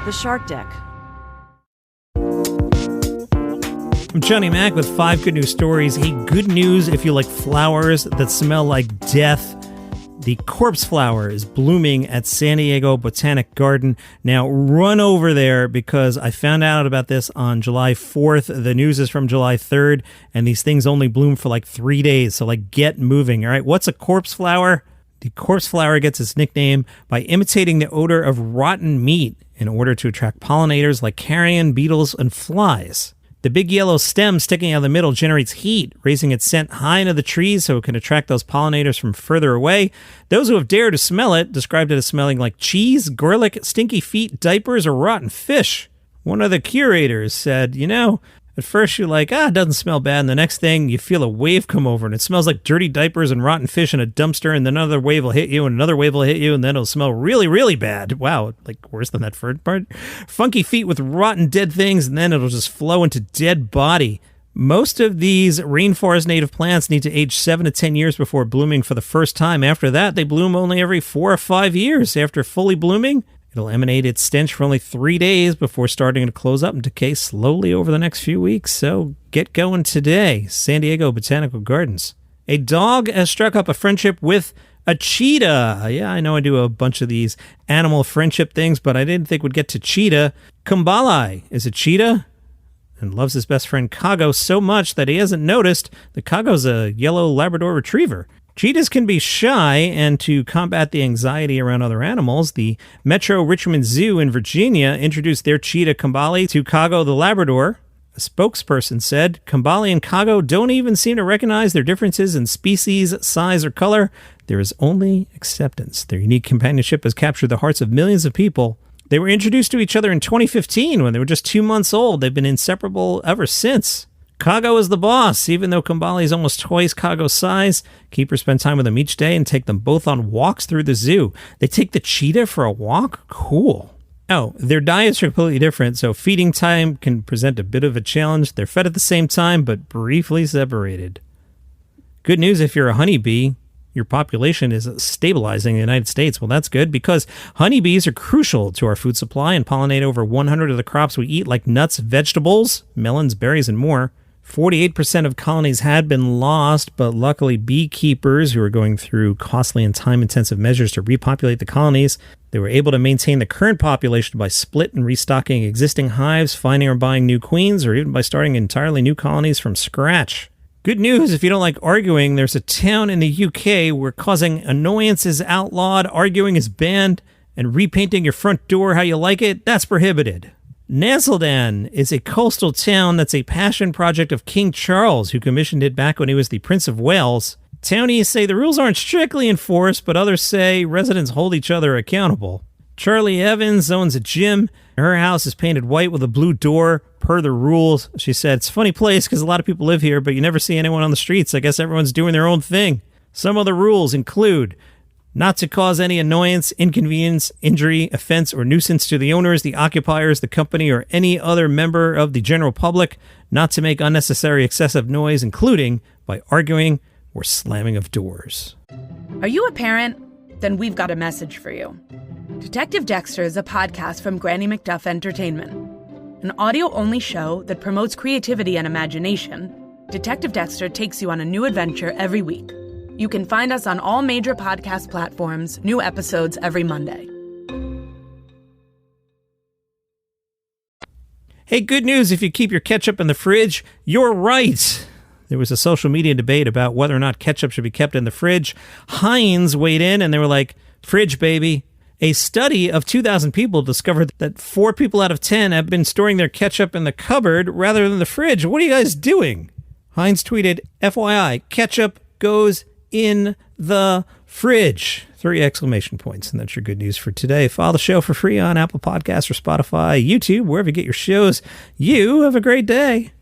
The Shark Deck. I'm Johnny Mac with 5 good news stories. Hey, good news if you like flowers that smell like death. The corpse flower is blooming at San Diego Botanic Garden. Now, run over there because I found out about this on July 4th. The news is from July 3rd, and these things only bloom for like 3 days. So, get moving. All right, what's a corpse flower? The corpse flower gets its nickname by imitating the odor of rotten meat in order to attract pollinators like carrion, beetles, and flies. The big yellow stem sticking out of the middle generates heat, raising its scent high into the trees so it can attract those pollinators from further away. Those who have dared to smell it described it as smelling like cheese, garlic, stinky feet, diapers, or rotten fish. One of the curators said, at first you're like, it doesn't smell bad, and the next thing you feel a wave come over, and it smells like dirty diapers and rotten fish in a dumpster, and then another wave will hit you, and another wave will hit you, and then it'll smell really, really bad. Wow, worse than that first part. Funky feet with rotten dead things, and then it'll just flow into dead body. Most of these rainforest native plants need to age 7 to 10 years before blooming for the first time. After that, they bloom only every 4 or 5 years. After fully blooming, it'll emanate its stench for only 3 days before starting to close up and decay slowly over the next few weeks. So get going today. San Diego Botanical Gardens. A dog has struck up a friendship with a cheetah. Yeah, I know I do a bunch of these animal friendship things, but I didn't think we'd get to cheetah. Kumbali is a cheetah and loves his best friend Kago so much that he hasn't noticed that Kago's a yellow Labrador retriever. Cheetahs can be shy, and to combat the anxiety around other animals, the Metro Richmond Zoo in Virginia introduced their cheetah Kumbali to Kago the Labrador. A spokesperson said, Kumbali and Kago don't even seem to recognize their differences in species, size, or color. There is only acceptance. Their unique companionship has captured the hearts of millions of people. They were introduced to each other in 2015 when they were just 2 months old. They've been inseparable ever since. Kago is the boss. Even though Kumbali is almost twice Kago's size, keepers spend time with them each day and take them both on walks through the zoo. They take the cheetah for a walk? Cool. Oh, their diets are completely different, so feeding time can present a bit of a challenge. They're fed at the same time, but briefly separated. Good news if you're a honeybee. Your population is stabilizing in the United States. Well, that's good because honeybees are crucial to our food supply and pollinate over 100 of the crops we eat, like nuts, vegetables, melons, berries, and more. 48% of colonies had been lost, but luckily beekeepers who are going through costly and time-intensive measures to repopulate the colonies, they were able to maintain the current population by split and restocking existing hives, finding or buying new queens, or even by starting entirely new colonies from scratch. Good news, if you don't like arguing, there's a town in the UK where causing annoyance is outlawed, arguing is banned, and repainting your front door how you like it, that's prohibited. Nasildon is a coastal town that's a passion project of King Charles, who commissioned it back when he was the Prince of Wales. Townies say the rules aren't strictly enforced, but others say residents hold each other accountable. Charlie Evans owns a gym. Her house is painted white with a blue door, per the rules. She said, it's a funny place because a lot of people live here, but you never see anyone on the streets. I guess everyone's doing their own thing. Some other rules include not to cause any annoyance, inconvenience, injury, offense, or nuisance to the owners, the occupiers, the company, or any other member of the general public, not to make unnecessary excessive noise, including by arguing or slamming of doors. Are you a parent? Then we've got a message for you. Detective Dexter is a podcast from Granny McDuff Entertainment. An audio-only show that promotes creativity and imagination, Detective Dexter takes you on a new adventure every week. You can find us on all major podcast platforms, new episodes every Monday. Hey, good news if you keep your ketchup in the fridge. You're right. There was a social media debate about whether or not ketchup should be kept in the fridge. Heinz weighed in and they were like, fridge, baby. A study of 2,000 people discovered that 4 people out of 10 have been storing their ketchup in the cupboard rather than the fridge. What are you guys doing? Heinz tweeted, FYI, ketchup goes in the fridge. 3 exclamation points. And that's your good news for today. Follow the show for free on Apple Podcasts or Spotify, YouTube, wherever you get your shows. You have a great day.